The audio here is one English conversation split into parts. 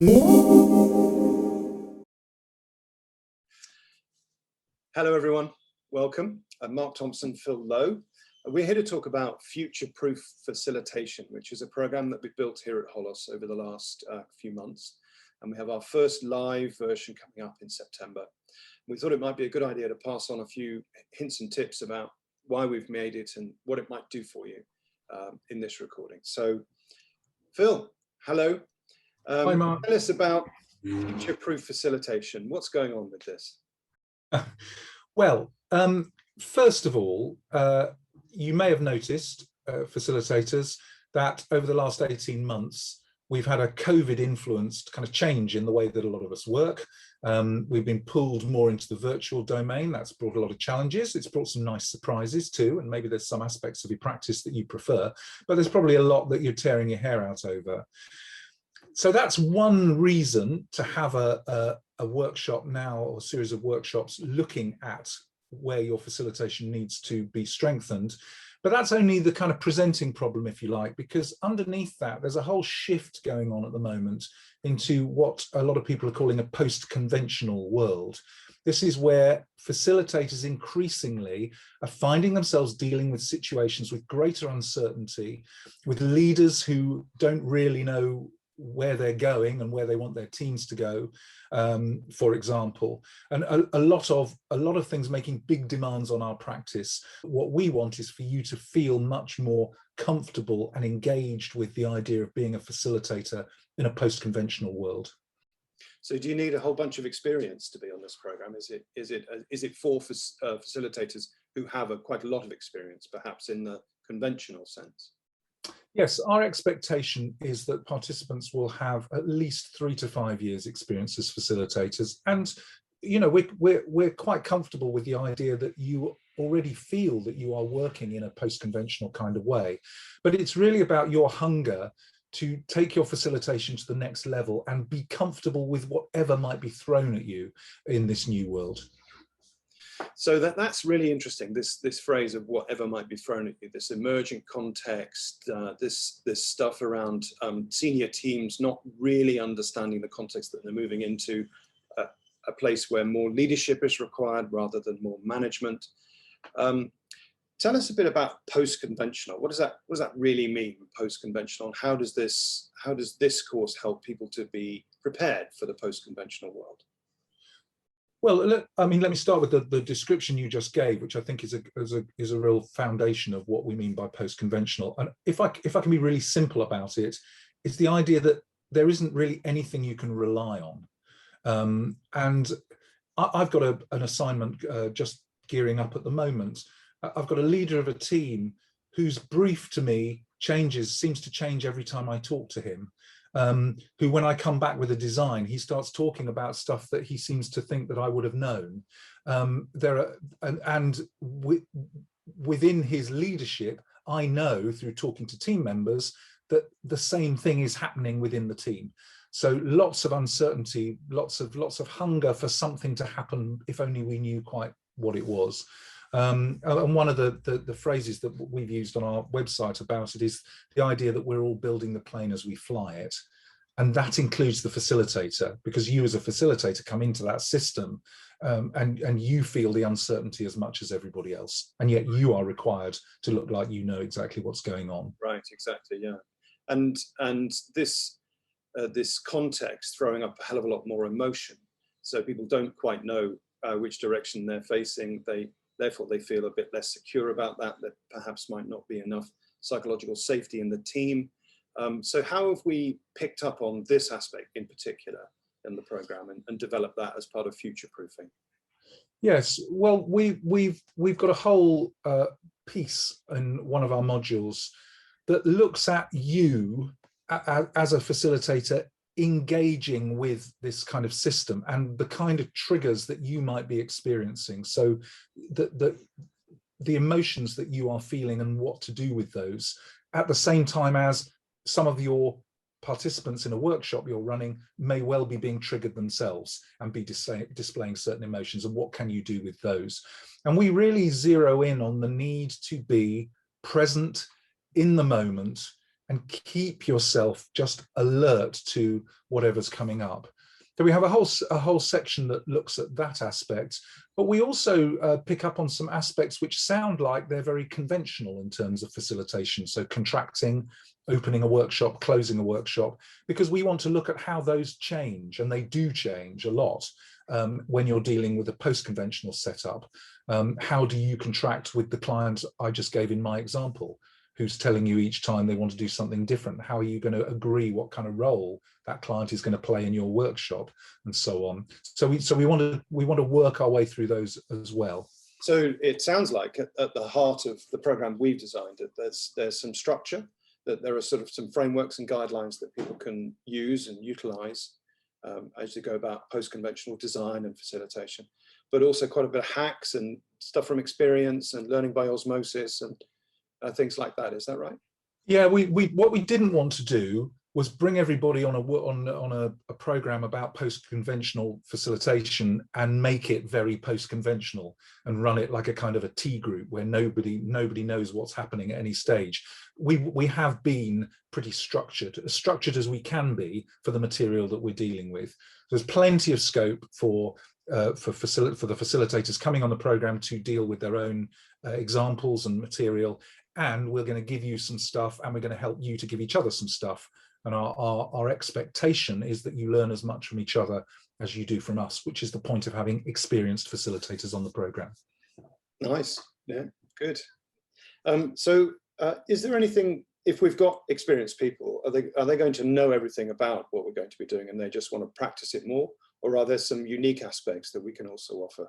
Hello everyone, welcome. I'm Mark Thompson, Phil Lowe. We're here to talk about Future-Proof Facilitation, which is a program that we've built here at Holos over the last few months. And we have our first live version coming up in September. We thought it might be a good idea to pass on a few hints and tips about why we've made it and what it might do for you in this recording. So Phil, hello. Hi, Mark. Tell us about Future-Proof Facilitation. What's going on with this? Well, first of all, you may have noticed, facilitators, that over the last 18 months, we've had a COVID-influenced kind of change in the way that a lot of us work. We've been pulled more into the virtual domain. That's brought a lot of challenges. It's brought some nice surprises too, and maybe there's some aspects of your practice that you prefer, but there's probably a lot that you're tearing your hair out over. So that's one reason to have a workshop now, or a series of workshops looking at where your facilitation needs to be strengthened. But that's only the kind of presenting problem, if you like, because underneath that, there's a whole shift going on at the moment into what a lot of people are calling a post-conventional world. This is where facilitators increasingly are finding themselves dealing with situations with greater uncertainty, with leaders who don't really know where they're going and where they want their teams to go, for example, and a lot of things making big demands on our practice. What we want is for you to feel much more comfortable and engaged with the idea of being a facilitator in a post-conventional world. So do you need a whole bunch of experience to be on this program? Is it for facilitators who have quite a lot of experience, perhaps in the conventional sense? Yes, our expectation is that participants will have at least 3 to 5 years experience as facilitators. And, you know, we're quite comfortable with the idea that you already feel that you are working in a post-conventional kind of way. But it's really about your hunger to take your facilitation to the next level and be comfortable with whatever might be thrown at you in this new world. So that's really interesting, this phrase of whatever might be thrown at you, this emerging context, this stuff around senior teams not really understanding the context that they're moving into, a place where more leadership is required rather than more management. Tell us a bit about post-conventional. What does that really mean, post-conventional? And how does this course help people to be prepared for the post-conventional world? Well, I mean, let me start with the description you just gave, which I think is a real foundation of what we mean by post-conventional. And if I can be really simple about it, it's the idea that there isn't really anything you can rely on. And I've got an assignment just gearing up at the moment. I've got a leader of a team whose brief to me seems to change every time I talk to him. Who, when I come back with a design, he starts talking about stuff that he seems to think that I would have known. Within his leadership, I know through talking to team members that the same thing is happening within the team. So lots of uncertainty, lots of hunger for something to happen, if only we knew quite what it was. And one of the phrases that we've used on our website about it is the idea that we're all building the plane as we fly it. And that includes the facilitator, because you as a facilitator come into that system and you feel the uncertainty as much as everybody else. And yet you are required to look like you know exactly what's going on. Right, exactly, yeah. And this context throwing up a hell of a lot more emotion. So people don't quite know which direction they're facing. Therefore, they feel a bit less secure about that. There perhaps might not be enough psychological safety in the team. So how have we picked up on this aspect in particular in the program and developed that as part of future proofing? Yes, well, we've got a whole piece in one of our modules that looks at you as a facilitator engaging with this kind of system and the kind of triggers that you might be experiencing. So the emotions that you are feeling and what to do with those, at the same time as some of your participants in a workshop you're running may well be being triggered themselves and be displaying certain emotions, and what can you do with those? And we really zero in on the need to be present in the moment, and keep yourself just alert to whatever's coming up. So we have a whole section that looks at that aspect, but we also pick up on some aspects which sound like they're very conventional in terms of facilitation. So contracting, opening a workshop, closing a workshop, because we want to look at how those change, and they do change a lot when you're dealing with a post-conventional setup. How do you contract with the client I just gave in my example, who's telling you each time they want to do something different? How are you going to agree what kind of role that client is going to play in your workshop, and so on? So we want to work our way through those as well. So it sounds like at the heart of the program we've designed, there's some structure, that there are sort of some frameworks and guidelines that people can use and utilize as they go about post-conventional design and facilitation, but also quite a bit of hacks and stuff from experience and learning by osmosis and things like that. Is that right? Yeah, what we didn't want to do was bring everybody on a program about post-conventional facilitation and make it very post-conventional and run it like a kind of a tea group where nobody knows what's happening at any stage. We have been pretty structured as we can be for the material that we're dealing with. There's plenty of scope for the facilitators coming on the program to deal with their own examples and material, and we're going to give you some stuff, and we're going to help you to give each other some stuff. And our expectation is that you learn as much from each other as you do from us, which is the point of having experienced facilitators on the program. Nice. Yeah, good. So is there anything, if we've got experienced people, are they going to know everything about what we're going to be doing and they just want to practice it more? Or are there some unique aspects that we can also offer,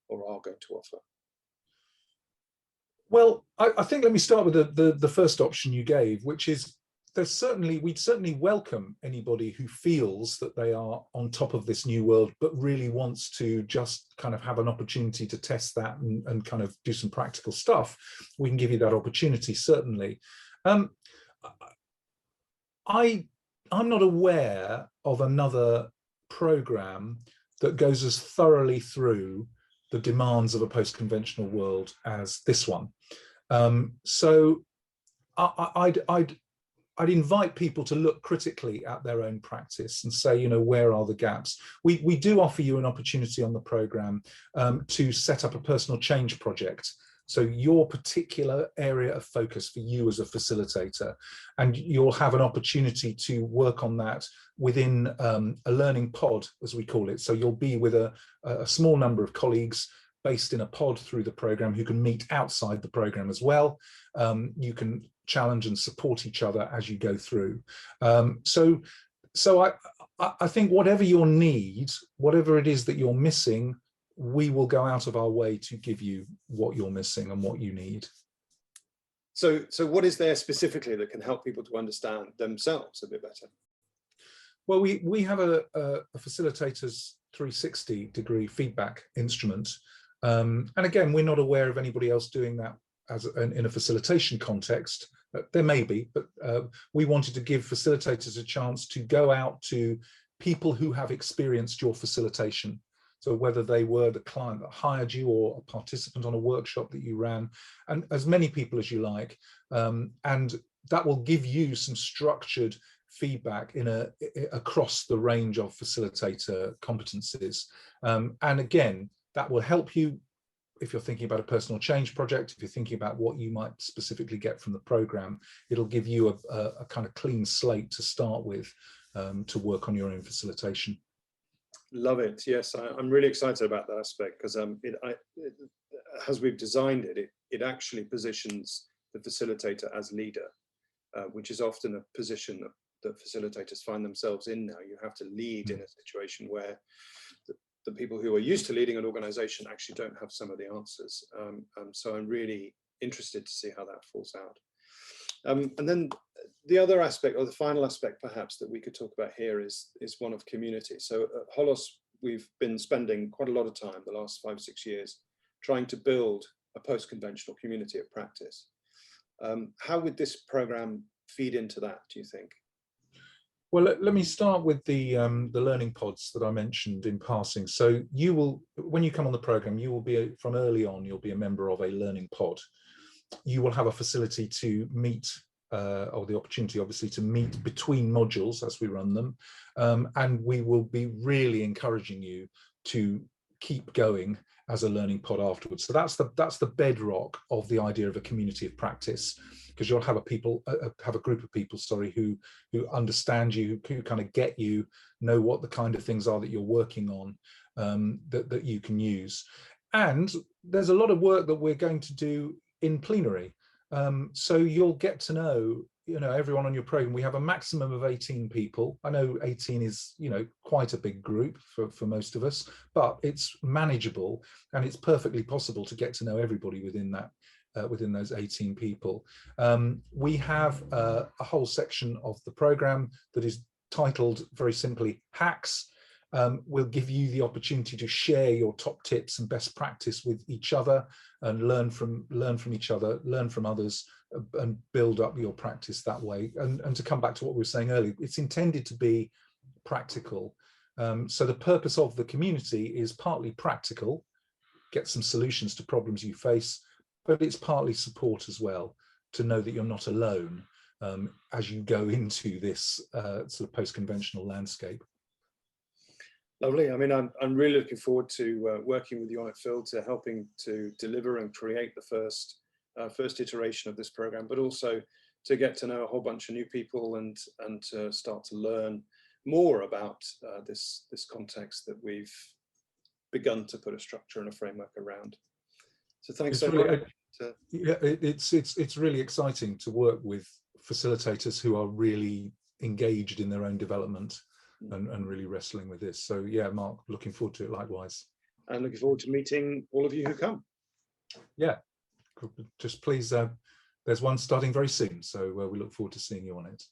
or are going to offer? Well, I think let me start with the first option you gave, which is we'd certainly welcome anybody who feels that they are on top of this new world, but really wants to just kind of have an opportunity to test that and kind of do some practical stuff. We can give you that opportunity, certainly. I'm not aware of another program that goes as thoroughly through the demands of a post-conventional world as this one. So I'd invite people to look critically at their own practice and say, you know, where are the gaps? We do offer you an opportunity on the program to set up a personal change project. So your particular area of focus for you as a facilitator, and you'll have an opportunity to work on that within a learning pod, as we call it. So you'll be with a small number of colleagues based in a pod through the program who can meet outside the program as well. You can challenge and support each other as you go through. So I think whatever your need, whatever it is that you're missing, we will go out of our way to give you what you're missing and what you need. So what is there specifically that can help people to understand themselves a bit better? Well, we have a facilitator's 360-degree feedback instrument. And again, we're not aware of anybody else doing that in a facilitation context. There may be, but we wanted to give facilitators a chance to go out to people who have experienced your facilitation. So whether they were the client that hired you or a participant on a workshop that you ran, and as many people as you like, and that will give you some structured feedback across the range of facilitator competencies. And again, that will help you if you're thinking about a personal change project, if you're thinking about what you might specifically get from the program. It'll give you a kind of clean slate to start with to work on your own facilitation. Love it. Yes, I'm really excited about that aspect, because as we've designed it, it actually positions the facilitator as leader, which is often a position that facilitators find themselves in now. You have to lead in a situation where the people who are used to leading an organization actually don't have some of the answers. So I'm really interested to see how that falls out. And then the other aspect, or the final aspect perhaps, that we could talk about here is one of community. So at Holos, we've been spending quite a lot of time the last 5 or 6 years trying to build a post-conventional community of practice. How would this program feed into that, do you think? Well, let me start with the learning pods that I mentioned in passing. So you will, when you come on the program, you will be, from early on, you'll be a member of a learning pod. You will have a facility to meet or the opportunity, obviously, to meet between modules as we run them. And we will be really encouraging you to keep going as a learning pod afterwards. So that's the bedrock of the idea of a community of practice, because you'll have a group of people, sorry, who understand you, who kind of get you, know what the kind of things are that you're working on, that you can use. And there's a lot of work that we're going to do in plenary. So you'll get to know, everyone on your program. We have a maximum of 18 people. I know 18 is, quite a big group for most of us, but it's manageable, and it's perfectly possible to get to know everybody within that, within those 18 people. We have a whole section of the program that is titled very simply Hacks. We'll give you the opportunity to share your top tips and best practice with each other, and learn from each other, learn from others, and build up your practice that way. And to come back to what we were saying earlier, it's intended to be practical. So the purpose of the community is partly practical, get some solutions to problems you face, but it's partly support as well, to know that you're not alone as you go into this sort of post-conventional landscape. Lovely. I mean, I'm really looking forward to working with you on it, Phil, to helping to deliver and create the first iteration of this program, but also to get to know a whole bunch of new people and to start to learn more about this context that we've begun to put a structure and a framework around. So thanks so much. Yeah, it's really exciting to work with facilitators who are really engaged in their own development and really wrestling with this. So yeah, Mark, looking forward to it likewise. And looking forward to meeting all of you who come. Yeah, just please, there's one starting very soon, so we look forward to seeing you on it.